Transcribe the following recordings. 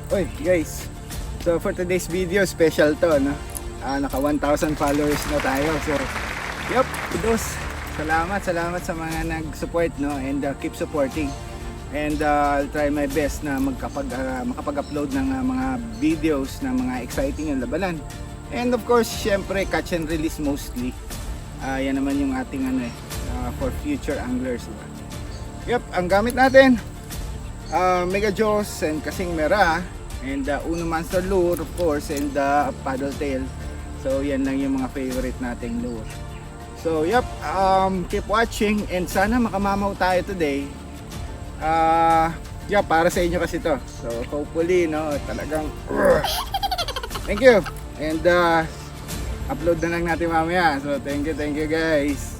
Oy guys, so for today's video, special to, no? Naka 1,000 followers na tayo. So, yup, kudos. Salamat sa mga nag-support, no? And keep supporting. And I'll try my best na makapag-upload ng mga videos na mga exciting yung labanan. And of course, syempre, catch and release mostly. Yan naman yung ating for future anglers. Diba? Yup, ang gamit natin, Mega Jaws and Kasing Mera. And Uno Monster Lure, of course, and Paddle Tail. So yan lang yung mga favorite nating lure. So yep, keep watching and sana makamamaw tayo today. Yeah, para sa inyo kasi to. So hopefully, no, talagang thank you. And upload na lang natin mamaya. So thank you guys.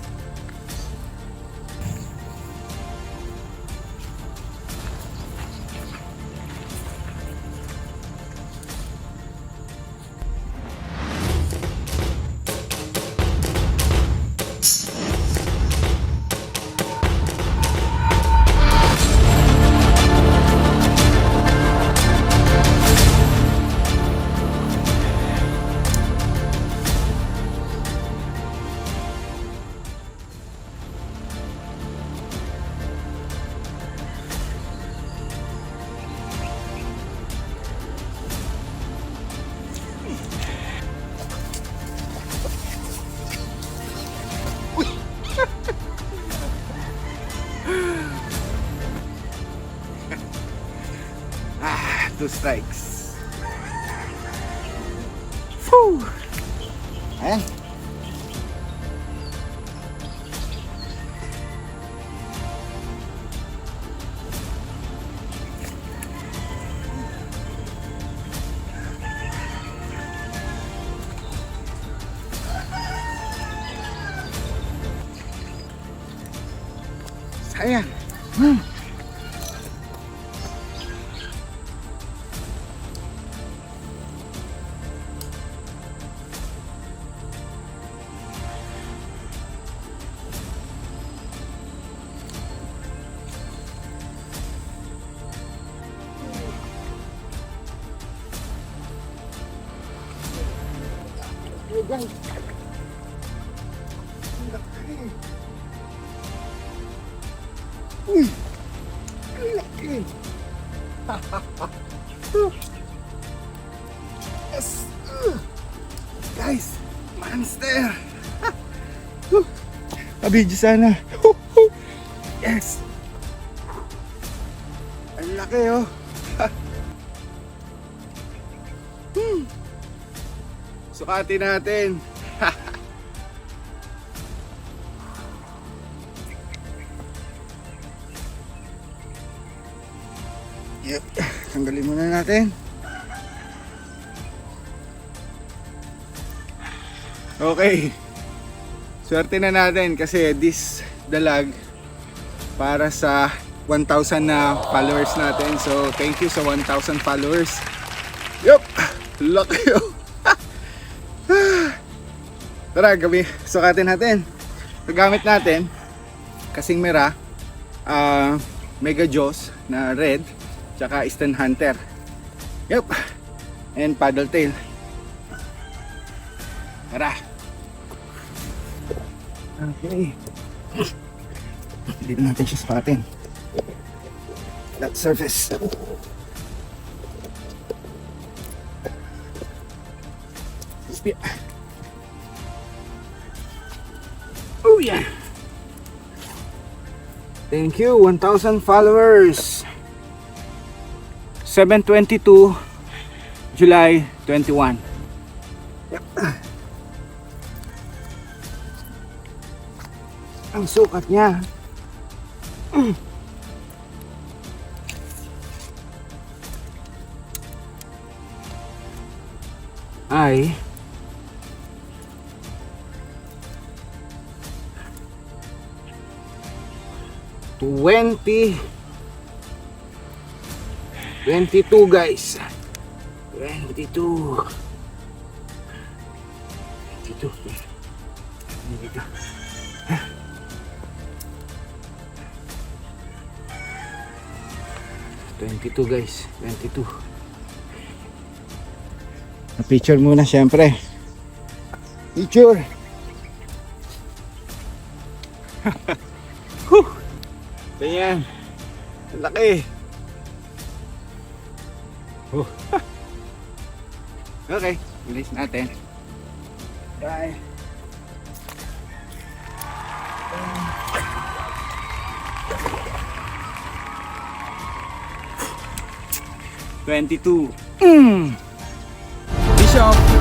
Two strikes. Whew. Ayan. Sayang. Guys, ang laki. Uy, ang laki. Yes. Guys, monster. Kabidyo sana. Yes. Ang laki, oh. Sukatin natin. Yep, tanggalin muna natin. Okay. Swerte na natin kasi this dalag para sa 1,000 na followers natin. So, thank you sa 1,000 followers. Yup, laki yun. Tara, sukatin natin. Nagamit natin Kasing Mera, Mega Jaws na red, tsaka Eastern Hunter. Yup, and Paddle Tail. Tara. Okay. Dito natin siya sukatin. That surface. Oh yeah. Thank you, 1,000 followers. 7/22 July 21. Yep. Ang sukat niya. Ay 22 guys. 22. Dito. 22 guys, 22. Picture muna syempre. Picture. Whew. Ganyan. Ang laki. Okay, release natin. Bye. 22. Bishop.